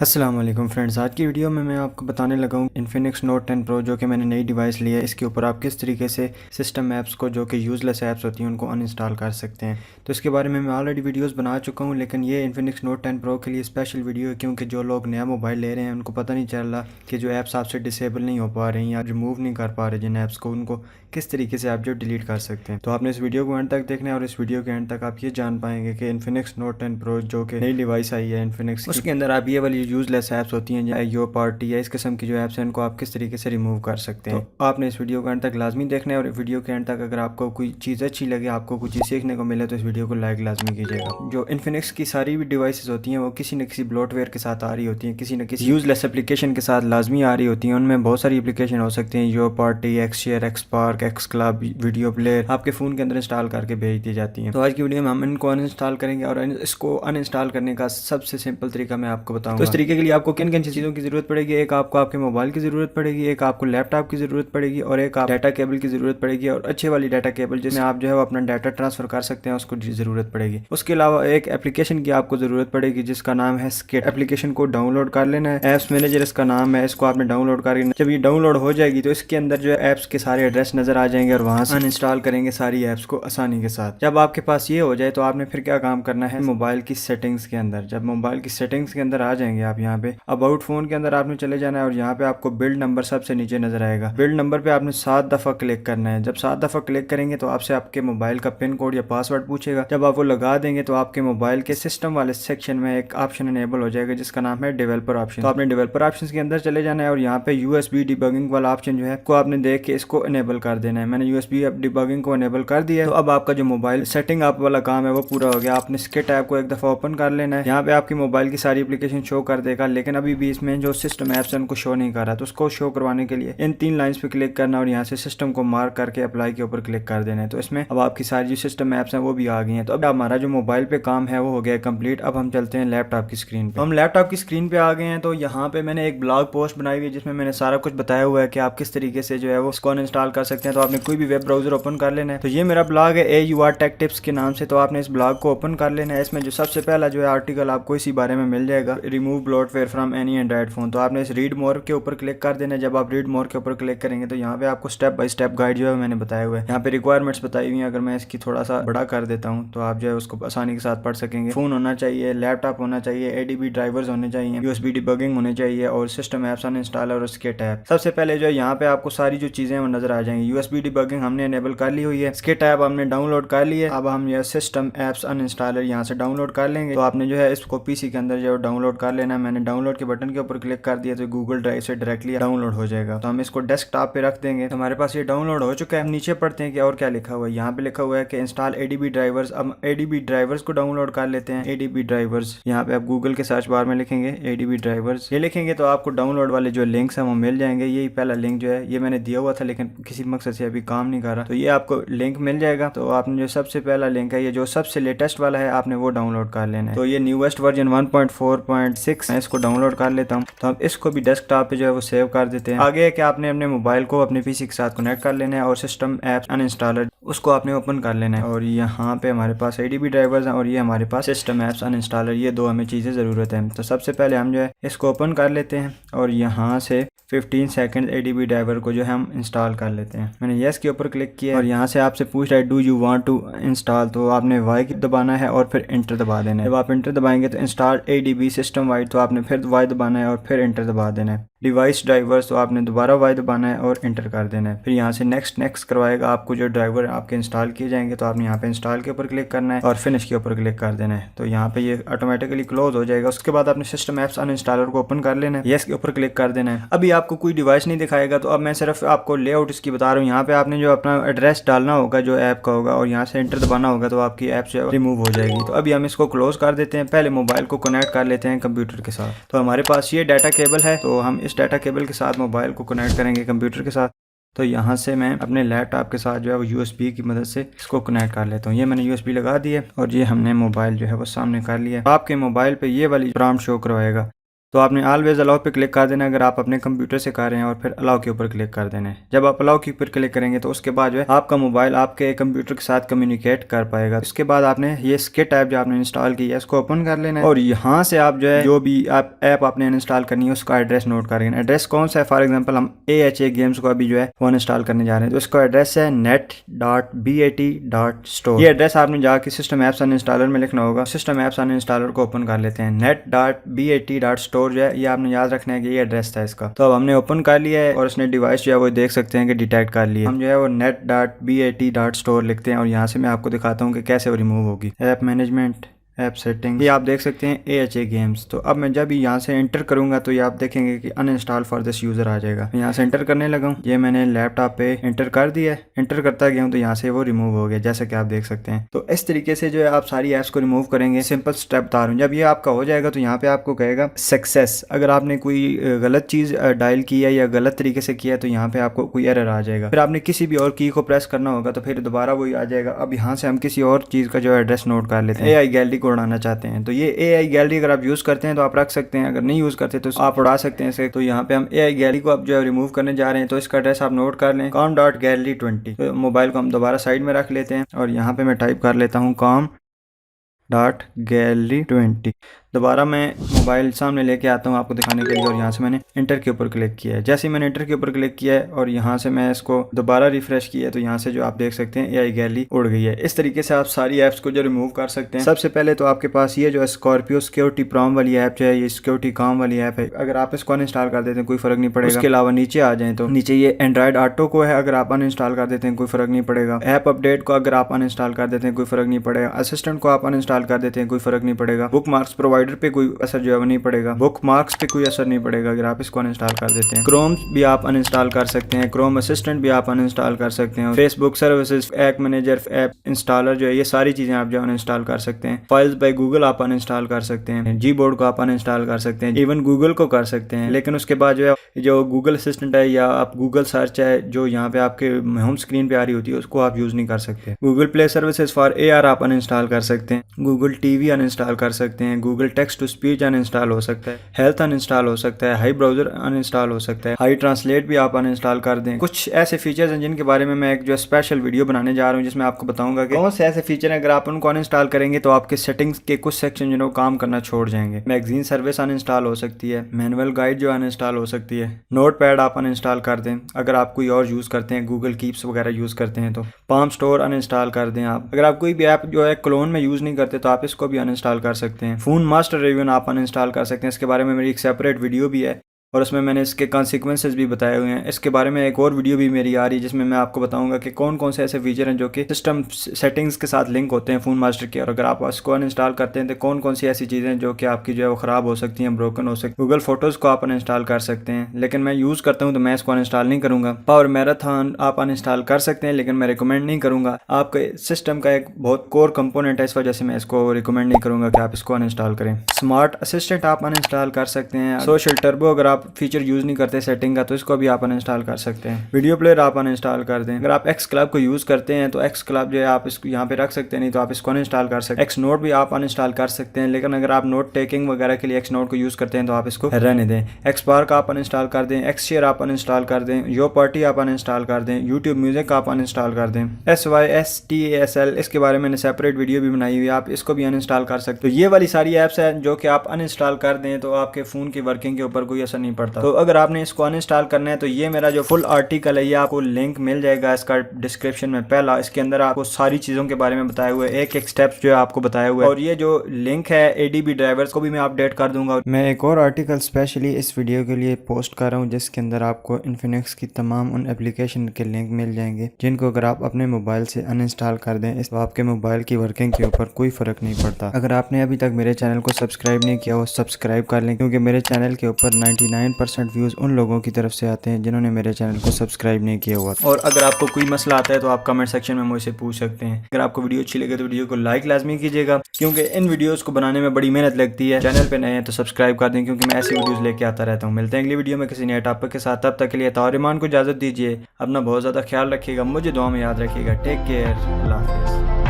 अस्सलाम वालेकुम फ्रेंड्स, आज की वीडियो में मैं आपको बताने लगा हूँ इन्फिनिक्स नोट 10 प्रो जो कि मैंने नई डिवाइस ली है। इसके ऊपर आप किस तरीके से सिस्टम ऐप्स को जो कि यूज़लेस ऐप्स होती हैं उनको अनइंस्टॉल कर सकते हैं। तो इसके बारे में मैं ऑलरेडी वीडियोस बना चुका हूँ, लेकिन ये इन्फिनिक्स नोट 10 प्रो के लिए स्पेशल वीडियो है क्योंकि जो लोग नया मोबाइल ले रहे हैं उनको पता नहीं चल रहा कि जो ऐप्स आपसे डिसेबल नहीं हो पा रही या रिमूव नहीं कर पा रहे जिन ऐप्स को, उनको किस तरीके से आप जो डिलीट कर सकते हैं। तो आपने इस वीडियो को एंड तक देखना है और इस वीडियो के एंड तक आप ये जान पाएंगे कि इन्फिनिक्स नोट 10 प्रो जो कि नई डिवाइस आई है इन्फिनिक्स, उसके अंदर आप ये वाली यूज़लेस ऐप्स होती हैं यो पार्टी या इस किस्म की जो ऐप्स हैं इनको आप किस तरीके से रिमूव कर सकते हैं। तो आपने इस वीडियो को एंड तक लाजमी देखना है और वीडियो के एंड तक अगर आपको कोई चीज़ अच्छी लगे, आपको कुछ चीज़ सीखने को मिले, तो इस वीडियो को लाइक लाजमी कीजिएगा। जो इन्फिनिक्स की सारी भी डिवाइसेस होती हैं वो किसी न किसी ब्लोटवेयर के साथ आ रही होती हैं, किसी न किसी यूज़लेस एप्लीकेशन के साथ लाजमी आ रही होती हैं। उनमें बहुत सारी एप्लीकेशन हो सकती हैं, yo party, X share, X park, X club, video player आपके फ़ोन के अंदर इंस्टॉल करके भेज दी जाती हैं। तो आज की वीडियो में हम इनको अनइंस्टॉल करेंगे और इसको अनइंस्टॉल करने का सबसे सिंपल तरीका मैं आपको बताऊंगा। तो इस तरीके के लिए आपको किन किन चीज़ों की ज़रूरत पड़ेगी, एक आपको आपके मोबाइल की ज़रूरत पड़ेगी, एक आपको लैपटॉप की ज़रूरत पड़ेगी और एक आप डाटा केबल की ज़रूरत पड़ेगी, और अच्छे वाली डाटा केबल जिसमें आप जो है वो अपना डाटा ट्रांसफ़र कर सकते हैं उसको ज़रूरत पड़ेगी। उसके अलावा एक एप्लीकेशन की आपको ज़रूरत पड़ेगी जिसका नाम है स्किट। एप्लीकेशन को डाउनलोड कर लेना है, ऐप्स मैनेजर इसका नाम है, इसको आपने डाउनलोड कर लेना। जब ये डाउनलोड हो जाएगी तो इसके अंदर जो है ऐप्स के सारे एड्रेस नज़र आ जाएंगे और वहाँ से अनइंस्टॉल करेंगे सारी ऐप्स को आसानी के साथ। जब आपके पास ये हो जाए तो आपने फिर क्या काम करना है, मोबाइल की सेटिंग्स के अंदर, जब मोबाइल की सेटिंग्स के अंदर आ जाएंगे आप यहाँ पे अबाउट फ़ोन के अंदर आपने चले जाना है और यहाँ पे आपको बिल्ड नंबर सबसे नीचे नजर आएगा। बिल्ड नंबर पे आपने 7 दफ़ा क्लिक करना है। जब 7 दफ़ा क्लिक करेंगे तो आपसे आपके मोबाइल का पिन कोड या पासवर्ड पूछेगा। जब आप वो लगा देंगे तो आपके मोबाइल के सिस्टम वाले सेक्शन में एक ऑप्शन इनेबल हो जाएगा जिसका नाम है डेवलपर ऑप्शन। तो आपने डेवलपर ऑप्शन के अंदर चले जाना है और यहाँ पे यूएसबी डिबगिंग वाला ऑप्शन जो है को आपने देख के इसको इनेबल कर देना है। मैंने यूएसबी डिबगिंग को इनेबल कर दिया है। तो अब आपका जो मोबाइल सेटिंग आप वाला काम है वो पूरा हो गया। आपने स्किट ऐप को एक दफ़ा ओपन कर लेना है। यहाँ पे आपकी मोबाइल की सारी एप्लीकेशन शो कर देगा, लेकिन अभी भी इसमें जो सिस्टम ऐप्स है उनको शो नहीं कर रहा। तो उसको शो करवाने के लिए इन 3 लाइंस पे क्लिक करना और यहाँ से सिस्टम को मार्क करके अप्लाई के ऊपर क्लिक कर देना है। तो इसमें अब आपकी सारी जो सिस्टम ऐप्स हैं वो भी आ गई हैं। तो अब हमारा जो मोबाइल पे काम है वो हो गया कंप्लीट। अब हम चलते हैं लैपटॉप की स्क्रीन पे। हम लैपटॉप की स्क्रीन पे आ गए हैं। तो यहाँ पे मैंने एक ब्लॉग पोस्ट बनाई हुई है जिसमें मैंने सारा कुछ बताया हुआ है कि आप किस तरीके से जो है वो इसको अनइंस्टॉल कर सकते हैं। तो आपने कोई भी वेब ब्राउजर ओपन कर लेना है। तो ये मेरा ब्लॉग है AUR टेक टिप्स के नाम से। तो आपने इस ब्लॉग को ओपन कर लेना है। इसमें जो सबसे पहला जो है आर्टिकल आपको इसी बारे में मिल जाएगा, remove bloatware from any Android phone. तो आपने इस रीड मोर के ऊपर क्लिक कर देना है। जब आप रीड मोर के ऊपर क्लिक करेंगे तो यहाँ पे आपको स्टेप बाय स्टेप गाइड जो है मैंने बताया हुआ है। यहाँ पे रिक्वायरमेंट्स बताई हुई हैं। अगर मैं इसकी थोड़ा सा बड़ा कर देता हूँ तो आप जो है उसको आसानी के साथ पढ़ सकेंगे। फोन होना चाहिए, लैपटॉप होना चाहिए, ADB ड्राइवर्स होने चाहिए, USB डिबगिंग होने चाहिए और सिस्टम ऐप्स अनइंस्टॉलर और स्किट ऐप। सबसे पहले जो है यहाँ पे आपको सारी जो चीजें वो नजर आ जाएंगी। USB डिबगिंग हमने इनेबल कर ली हुई है, स्किट ऐप हमने डाउनलोड कर ली है। अब हम यह सिस्टम ऐप्स अनइंस्टॉलर यहाँ से डाउनलोड कर लेंगे। तो आपने जो है इसको PC के अंदर जो डाउनलोड कर लेना है। मैंने डाउनलोड के बटन के ऊपर क्लिक कर दिया तो गूगल ड्राइव से डायरेक्टली डाउनलोड हो जाएगा। तो हम इसको डेस्कटॉप पे रख देंगे। तो हमारे पास ये डाउनलोड हो चुका है। हम नीचे पढ़ते हैं कि और क्या लिखा हुआ है। यहाँ पे लिखा हुआ है कि इंस्टॉल ADB ड्राइवर्स। अब ADB ड्राइवर्स को डाउनलोड कर लेते हैं। ADB ड्राइवर्स यहाँ पे आप गूगल के सर्च बार में लिखेंगे ADB ड्राइवर्स, ये लिखेंगे तो आपको डाउनलोड वाले जो लिंक्स हैं वो मिल जाएंगे। यही पहला लिंक जो है ये मैंने दिया हुआ था लेकिन किसी मकसद से अभी काम नहीं कर रहा, तो ये आपको लिंक मिल जाएगा। तो आपने जो सबसे पहला लिंक है, ये जो सबसे लेटेस्ट वाला है, आपने वो डाउनलोड कर लेना है। तो ये न्यूएस्ट वर्जन 1.4.6 मैं इसको डाउनलोड कर लेता हूँ। तो हम इसको भी डेस्कटॉप पे जो है वो सेव कर देते हैं। आगे है कि आपने अपने मोबाइल को अपने PC के साथ कनेक्ट कर लेना है और सिस्टम ऐप्स अनइंस्टॉलर उसको आपने ओपन कर लेना है। और यहाँ पे हमारे पास ADB ड्राइवर्स हैं और ये हमारे पास सिस्टम ऐप्स अनइंस्टॉलर, ये दो हमें चीज़ें ज़रूरत है। तो सबसे पहले हम जो है इसको ओपन कर लेते हैं और यहाँ से 15 सेकंड ADB ड्राइवर को जो है हम इंस्टॉल कर लेते हैं। मैंने यस के ऊपर क्लिक किया और यहाँ से आपसे पूछ रहा है do you want to install. तो आपने Y दबाना है और फिर इंटर दबा देना है। जब आप इंटर दबाएंगे तो इंस्टॉल ADB सिस्टम वाइड, तो आपने फिर Y दबाना है और फिर इंटर दबा देना है। डिवाइस ड्राइवर्स, तो आपने दोबारा Y दबाना है और इंटर कर देना है। फिर यहाँ से नेक्स्ट करवाएगा आपको जो ड्राइवर आपके इंस्टॉल किए जाएंगे। तो आपने यहाँ पे इंस्टॉल के ऊपर क्लिक करना है और फिनिश के ऊपर क्लिक कर देना है। तो यहाँ पे ये ऑटोमेटिकली क्लोज हो जाएगा। उसके बाद आपने सिस्टम ऐप्स अनइंस्टॉलर को ओपन कर लेना है, यस के ऊपर क्लिक कर देना है। अभी आपको कोई डिवाइस नहीं दिखाएगा, तो अब मैं सिर्फ आपको लेआउट इसकी बता रहा हूँ। यहाँ पे आपने जो अपना एड्रेस डालना होगा जो ऐप का होगा और यहाँ से इंटर दबाना होगा तो आपकी ऐप जो है रिमूव हो जाएगी। तो अभी हम इसको क्लोज कर देते हैं। पहले मोबाइल को कनेक्ट कर लेते हैं कंप्यूटर के साथ। तो हमारे पास ये डाटा केबल है, तो हम इस डाटा केबल के साथ मोबाइल को कनेक्ट करेंगे कंप्यूटर के साथ। तो यहाँ से मैं अपने लैपटॉप के साथ जो है वो USB की मदद से इसको कनेक्ट कर लेता हूँ। ये मैंने USB लगा दी है और ये हमने मोबाइल जो है वो सामने कर लिया है। आपके मोबाइल पे ये वाली प्रॉम्प्ट शो करवाएगा। तो आपने ऑलवेज अलाउ पे क्लिक कर देना अगर आप अपने कंप्यूटर से कर रहे हैं, और फिर अलाउ के ऊपर क्लिक कर देना है। जब आप अलाउ के ऊपर क्लिक करेंगे तो उसके बाद जो है आपका मोबाइल आपके कंप्यूटर के साथ कम्युनिकेट कर पाएगा। उसके बाद आपने ये स्किट ऐप जो आपने इंस्टॉल की है इसको ओपन कर लेना है, और यहाँ से आप जो है जो भी आप ऐप आपने इंस्टॉल करनी है उसका एड्रेस नोट करेंगे। एड्रेस कौन सा है, फॉर एग्जाम्पल हम AHA गेम्स को अभी जो है वो इंस्टॉल करने जा रहे हैं, तो इसका एड्रेस है net.bat.store। ये एड्रेस आपने जाके सिस्टम एप्स अनइंस्टॉलर में लिखना होगा। सिस्टम एप्स अनइंस्टॉलर को ओपन कर लेते हैं। net.bat.store जो है ये आपने याद रखना है कि ये एड्रेस था इसका। तो अब हमने ओपन कर लिया है और इसने डिवाइस जो है वो देख सकते हैं कि डिटेक्ट कर लिया। हम जो है वो net.bat.store लिखते हैं और यहाँ से मैं आपको दिखाता हूँ कि कैसे वो रिमूव होगी। ऐप मैनेजमेंट, ऐप सेटिंग, ये आप देख सकते हैं AHA गेम्स। तो अब मैं जब यहाँ से एंटर करूंगा तो ये आप देखेंगे कि अनइंस्टॉल फॉर दिस यूजर आ जाएगा। मैं यहाँ से एंटर करने लगा हूँ, ये मैंने लैपटॉप पे एंटर कर दिया है। एंटर करता गया हूँ तो यहाँ से वो रिमूव हो गया, जैसा कि आप देख सकते हैं। तो इस तरीके से जो है आप सारी ऐप्स को रिमूव करेंगे। सिंपल स्टेप बता रहा हूँ। जब ये आपका हो जाएगा तो यहाँ पे आपको कहेगा सक्सेस। अगर आपने कोई गलत चीज डायल की है या गलत तरीके से किया है तो यहाँ पे आपको कोई एरर आ जाएगा। फिर आपने किसी भी और की को प्रेस करना होगा तो फिर दोबारा वही आ जाएगा। अब यहाँ से हम किसी और चीज का जो एड्रेस नोट कर लेते हैं। AI गैलरी को उड़ाना चाहते हैं तो ये AI गैलरी अगर आप यूज करते हैं तो आप रख सकते हैं, अगर नहीं यूज करते तो आप उड़ा सकते हैं इसे। तो यहाँ पे हम AI गैलरी को अब जो है रिमूव करने जा रहे हैं, तो इसका एड्रेस आप नोट कर लें com.gallery20। तो मोबाइल को हम दोबारा साइड में रख लेते हैं और यहाँ पे मैं टाइप कर लेता हूँ com.gallery20। दोबारा मैं मोबाइल सामने लेके आता हूँ आपको दिखाने के लिए, और यहाँ से मैंने इंटर के ऊपर क्लिक किया है। जैसे ही मैंने इंटर के ऊपर क्लिक किया है और यहाँ से मैं इसको दोबारा रिफ्रेश किया है तो यहाँ से जो आप देख सकते हैं AI गैलरी उड़ गई है। इस तरीके से आप सारी ऐप्स को जो रिमूव कर सकते हैं। सबसे पहले तो आपके पास ये जो है स्कॉर्पियो सिक्योरिटी प्रॉम वाली ऐप जो है, ये सिक्योरिटी कॉम वाली ऐप है। अगर आप इसको अनइंस्टॉल कर देते हैं कोई फर्क नहीं पड़ेगा। उसके अलावा नीचे आ जाए तो नीचे ये एंड्रॉइड ऑटो को है, अगर आप अनइंस्टॉल कर देते हैं कोई फर्क नहीं पड़ेगा। ऐप अपडेट को अगर आप अनइंस्टॉल कर देते हैं कोई फर्क नहीं पड़ेगा। असिस्टेंट को आप अनइंस्टॉल कर देते हैं कोई फर्क नहीं पड़ेगा। बुक मार्क्स प्रोवाइडर पे कोई असर जो है वो नहीं पड़ेगा। बुक मार्क्स पे कोई असर नहीं पड़ेगा अगर आप इसको अनइंस्टॉल कर देते हैं। क्रोम भी आप अनइंस्टॉल कर सकते हैं। क्रोम असिस्टेंट भी आप अनइंस्टॉल कर सकते हैं। Facebook services, app manager, app installer जो है ये सारी चीजें आप जो अनइंस्टॉल कर सकते हैं। फाइल्स बाय गूगल आप अनइंस्टॉल कर सकते हैं। Gboard को आप अनइंस्टॉल कर सकते हैं। इवन गूगल को कर सकते हैं। लेकिन उसके बाद जो है जो गूगल असिस्टेंट है या आप गूगल सर्च है जो यहाँ पे आपके होम स्क्रीन पे आ रही होती है उसको आप यूज नहीं कर सकते। Google play services for AR आप अनइंस्टॉल कर सकते हैं। गूगल TV अनइंस्टॉल कर सकते हैं। Google text to speech uninstall हो सकता है। हेल्थ अनइंस्टॉल हो सकता है। हाई ब्राउजर अनइंस्टॉल हो सकता है। हाई ट्रांसलेट भी आप अनइंस्टॉल कर दें। कुछ ऐसे फीचर्स हैं जिनके बारे में मैं एक जो स्पेशल वीडियो बनाने जा रहा हूँ जिसमें आपको बताऊंगा कि कौन से ऐसे फीचर हैं अगर आप उनको अनइंस्टॉल करेंगे तो आपके सेटिंग्स के कुछ सेक्शन जो है काम करना छोड़ जाएंगे। मैगजीन सर्विस अनइंस्टॉल हो सकती है। मैनुअल गाइड जो अनइंस्टॉल हो सकती है। नोटपैड आप अनइंस्टॉल कर दें अगर आप कोई और यूज करते हैं, गूगल कीप्स वगैरह यूज करते हैं तो। पाम स्टोर अनइंस्टॉल कर दें आप। अगर आप कोई भी ऐप जो है क्लोन में यूज नहीं करते तो आप इसको भी अनइंस्टॉल कर सकते हैं। फोन मास्टर रिव्यू आप अनइंस्टॉल कर सकते हैं। इसके बारे में मेरी एक सेपरेट वीडियो भी है और उसमें मैंने इसके कॉन्सिक्वेंसेस भी बताए हुए हैं। इसके बारे में एक और वीडियो भी मेरी आ रही है जिसमें मैं आपको बताऊंगा कि कौन कौन से ऐसे फीचर हैं जो कि सिस्टम सेटिंग्स के साथ लिंक होते हैं फोन मास्टर के, और अगर आप उसको अनइंस्टॉल करते हैं तो कौन कौन सी ऐसी चीज़ें जो कि आपकी जो है वो ख़राब हो सकती हैं, ब्रोकन हो सकती है। गूगल फोटोज़ को आप अनइंस्टॉल कर सकते हैं, लेकिन मैं यूज़ करता हूँ तो मैं इसको अनइंस्टॉल नहीं करूँगा। पावर मैराथन आप अनइंस्टॉल कर सकते हैं लेकिन मैं रिकमेंड नहीं करूँगा। आपके सिस्टम का एक बहुत कोर कंपोनेंट है, इस वजह से मैं इसको रिकमेंड नहीं करूँगा कि आप इसको अनइंस्टॉल करें। स्मार्ट असिस्टेंट आप अनइंस्टॉल कर सकते हैं। सोशल टर्बो अगर आप फीचर यूज़ नहीं करते सेटिंग का तो इसको भी आप अनइंस्टॉल कर सकते हैं। वीडियो प्लेयर आप अनइंस्टॉल कर दें। अगर आप एक्स क्लब को यूज करते हैं तो एक्स क्लब जो है आप इसको यहाँ पे रख सकते हैं, नहीं तो आप इसको अनइंस्टॉल कर सकते हैं। एक्स नोट भी आप अनइंस्टॉल कर सकते हैं, लेकिन अगर आप नोट टेकिंग वगैरह के लिए एक्स नोट को यूज करते हैं तो आप इसको रहने दें। एक्स पार्क आप अनइंस्टॉल कर दें। एक्स शेयर आप अनइंस्टॉल कर दें। यो पार्टी आप अनइंस्टॉल कर दें। यूट्यूब म्यूजिक आप अनइंस्टॉल कर दें। SYSTASL इसके बारे में मैंने सेपरेट वीडियो भी बनाई हुई है, आप इसको भी अनइंस्टॉल कर सकते हो। ये वाली सारी एप्स है जो कि आप अनइंस्टॉल कर दें तो आपके फोन की वर्किंग के ऊपर कोई असर नहीं पड़ता। तो अगर आपने इसको अनइंस्टॉल करना है तो ये मेरा जो फुल आर्टिकल है ये आपको लिंक मिल जाएगा इसका डिस्क्रिप्शन में। पहला इसके अंदर आपको सारी चीजों के बारे में बताए हुए एक एक स्टेप्स जो है आपको बताया हुआ है, और ये जो लिंक है ADB ड्राइवर्स को भी मैं अपडेट कर दूंगा। मैं एक और आर्टिकल स्पेशली इस वीडियो के लिए पोस्ट कर रहा हूँ जिसके अंदर आपको इन्फिनिक्स की तमाम उन एप्लीकेशन के लिंक मिल जाएंगे जिनको अगर आप अपने मोबाइल से अनइंस्टॉल कर दें तो आपके मोबाइल की वर्किंग के ऊपर कोई फर्क नहीं पड़ता। अगर आपने अभी तक मेरे चैनल को सब्सक्राइब नहीं किया हो सब्सक्राइब कर लें, क्योंकि मेरे चैनल के ऊपर 99% व्यूज उन लोगों की तरफ से आते हैं जिन्होंने मेरे चैनल को सब्सक्राइब नहीं किया हुआ। और अगर आपको कोई मसला आता है तो आप कमेंट सेक्शन में मुझसे पूछ सकते हैं। अगर आपको वीडियो अच्छी लगे तो वीडियो को लाइक लाजमी कीजिएगा, क्योंकि इन वीडियोस को बनाने में बड़ी मेहनत लगती है। चैनल पे नए हैं तो सब्सक्राइब कर दें, क्योंकि मैं ऐसी वीडियोस लेके आता रहता हूँ। मिलते हैं अगली वीडियो में किसी नए टॉपिक के साथ। तब तक के लिए तारिमान को इजाजत दीजिए। अपना बहुत ज़्यादा ख्याल रखिएगा, मुझे दुआ में याद रखिएगा। टेक केयर, अल्लाह हाफिज़।